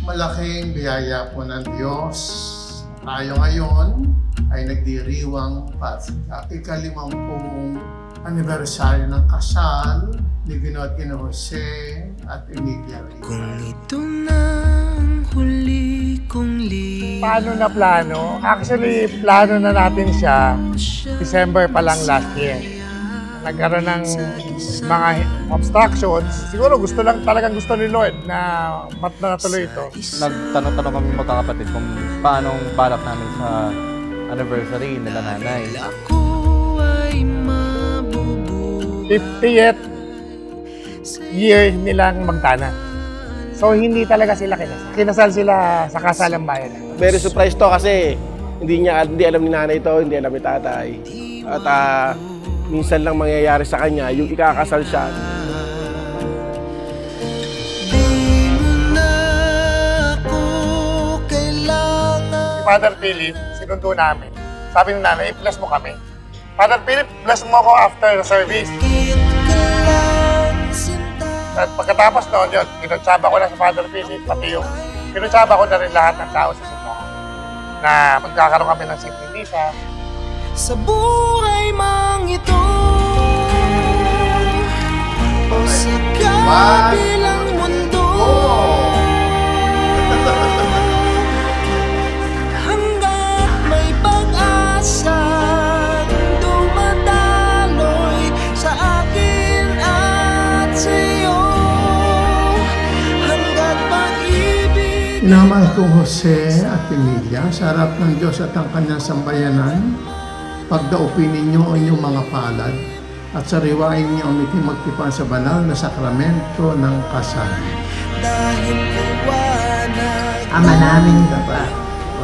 malaking biyaya po ng Diyos. Tayo ngayon ay nagdiriwang ika-50 anibersaryo ng kasal ni Ginoong Jose at Emilia Rivas. Kung ito na ang huli kong liwan. Paano na plano? Actually, plano na natin siya December pa lang last year. Nagkaroon ng mga obstructions. Siguro talagang gusto ni Lord na natuloy ito. Nagtanong-tanong kami magkakapatid kung paano balak namin sa anniversary nila nanay. Ako ay mabubuhay. 50th year nilang magtanan. So, hindi talaga sila kinasal. Kinasal sila sa kasalang bayan. Very surprised to kasi hindi alam ni nanay to, hindi alam ni tatay. At minsan lang mangyayari sa kanya, yung ikakasal siya. Di mo na ako kailangan. Si Father Philip, sinundo namin. Sabi ng nanay, i-bless mo kami. Father Philip, bless mo ako after the service. Bakit ka lang sinta? At pagkatapos noon yun, pinutsaba ko na sa Father Philip, pati yung pinutsaba ko na rin lahat ng tao sa simbahan na magkakaroon kami ng simple misa. Sa buhay mang ito o sa kabilang mundo, hanggat may pag-asa dumadaloy sa akin at sa'yo, hanggat pag-ibig. Minamahal kong Jose at Emilia, sa harap ng Diyos at ang kanyang sambayanan, pagdaupin ninyo ang inyong mga palad at sariwain niyo ang magtipan sa banal na sakramento ng kasal. Dahil liwanag Ama namin Baba,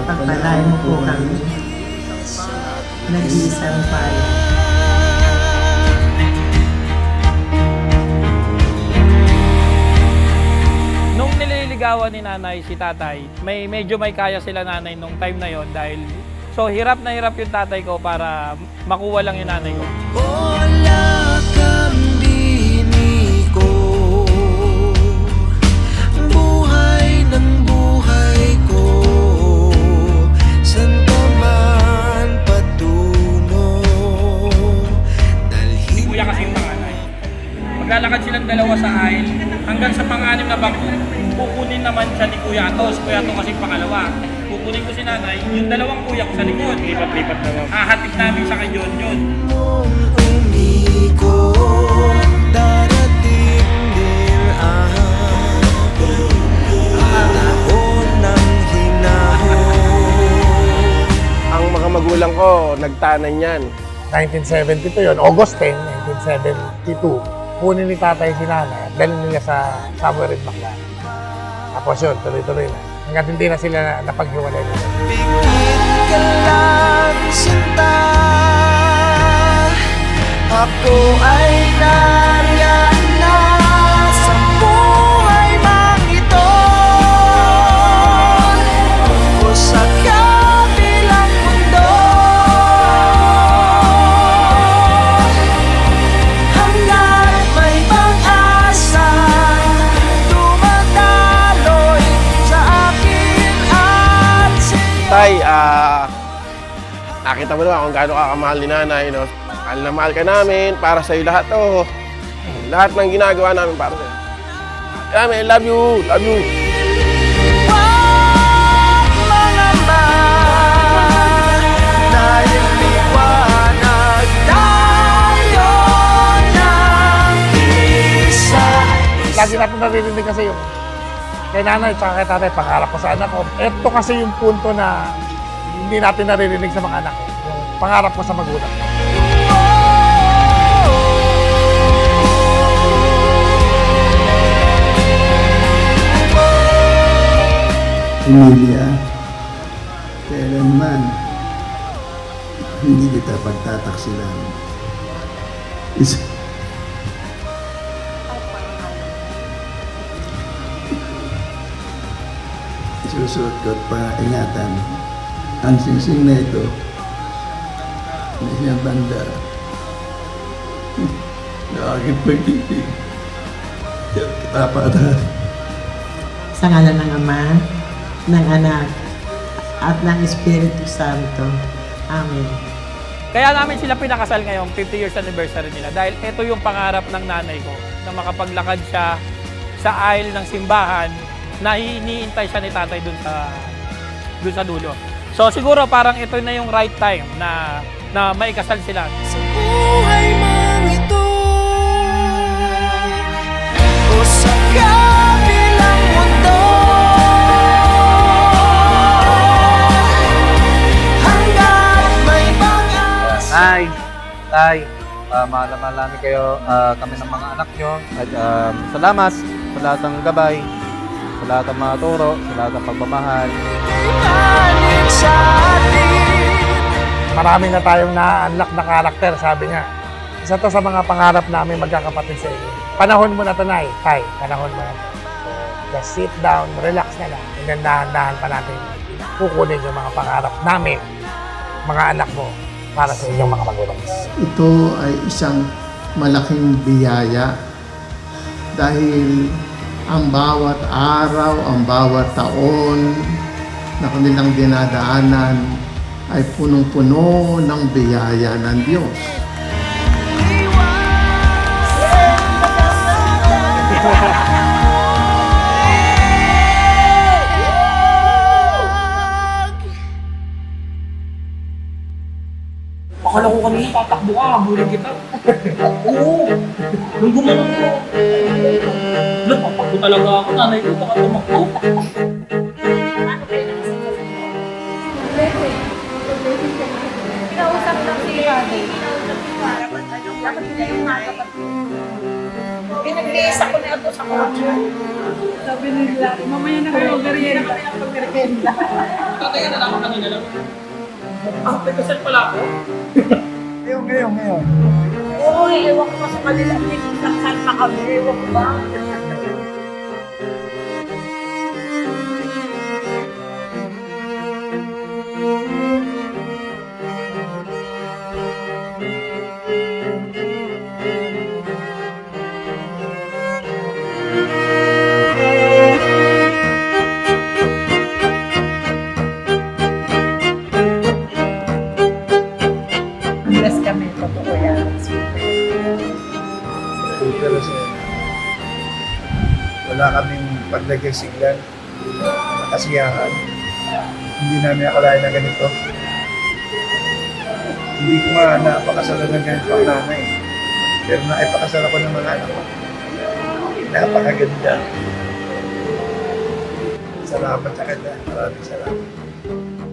pagpalain mo po kami, nag-iisang bayan. Nung nililigawan ni nanay si tatay, medyo may kaya sila nanay nung time na yon dahil so hirap na hirap yung tatay ko para makuha lang yung nanay ko. wala kang biniko, buhay ng buhay ko, san ka man patungo, dalhin. Kuya kasi yung panganay. Maglalakad silang dalawa sa aisle hanggang sa pang-anim na bangko. Kukunin naman siya ni Kuya Ato. Si Kuya Ato kasi pangalawa. Kukunin ko si nanay, yung dalawang kuya ko sa likod. Lipat-lipat naman. Hahatid namin sa kay John yun. Mong umiko, darating din ang panahon ng hinahon. Ang mga magulang ko, nagtanan yan. 1972 yun, August 10, 1972. Kunin ni tatay si nanay at dalhin nila sa somewhere in Baclaran. Tapos yun, tuloy-tuloy na. Hanggang hindi na sila napaghiwalay nila. Pigit ka lang sinta, ako ay nariyan na sa buhay mang ito o sa kabilang mundo, hanggat may pag-asa dumadaloy sa akin at sa'yo. Tay, nakita mo naman kung gaano ka kamahal ni nanay, no? Mahal na mahal ka namin, para sa'yo lahat to. Lahat ng ginagawa namin para sa'yo. I love you, love you. Huwag mangamba, dahil liwanag tayo ng isa. Lagi natin naririnig kasi yung kay nanay at kay tatay, pangarap ko sa anak ko. Ito kasi yung punto na hindi natin naririnig sa mga anak ko. Yung pangarap ko sa magulang. Emilia, kailanman hindi kita pagtataksilan. Isusuot ko at pangingatan ang singsing na ito na siyang banda na aking pag-ibig. Tapatan. Sa ngalan ng Ama, ng Anak, at ng Espiritu Santo. Amen. Kaya namin sila pinakasal ngayong 50 years anniversary nila dahil ito yung pangarap ng nanay ko na makapaglakad siya sa aisle ng simbahan na iniintay siya ni tatay dun sa dulo. So siguro parang ito na yung right time na maikasal sila. Sa buhay mang ito o sa kabilang mundo, hanggat may pag-asa. Tay, mahal na mahal namin kayo, kami ng mga anak nyo. At salamat sa lahat ng gabay, sa lahat ng mga turo, sa lahat ng pagmamahal. Ibanin sa atin. Marami na tayong na-unlock na karakter, sabi niya. Isa to sa mga pangarap namin magkakapatid sa inyo. Panahon mo na to, Nay. Tay, panahon mo na to. So, just sit down, relax na lang. And then dahan-dahan pa natin kukunin yung mga pangarap namin, mga anak mo, para sa inyong mga magulang. Ito ay isang malaking biyaya dahil ang bawat araw, ang bawat taon na kanilang dinadaanan ay punong-puno ng biyaya ng Diyos. Akala ko kanina tatakbo ka, habulin kita. Oo. Nung gumanon ko. Tatakbo talaga ako. Nanay ko, baka tumakbo. Kinausap lang si Daddy. Dapat nila yung mga kapatid. Pinag-iisa ko na ito sa kotse. Sabi nila, mamaya na kayo merienda. Pag-merienda. Tatay ka na lang ako kanina lang. Ah, may kasal pala ako? Ngayon. Oo, iiwan ko pa sa kanila. Nagsal pa kami. Iiwan ko ba? Bless kami. Totoo yan. Pero sir, wala kaming paglagyasigan, kasiyahan. Hindi namin akalain na ganito. Hindi ko nga napakasalan ng ganito ang nanay. Pero naipakasal ako ng mga anak ko. Napakaganda. Salamat sa kanya. Maraming salamat.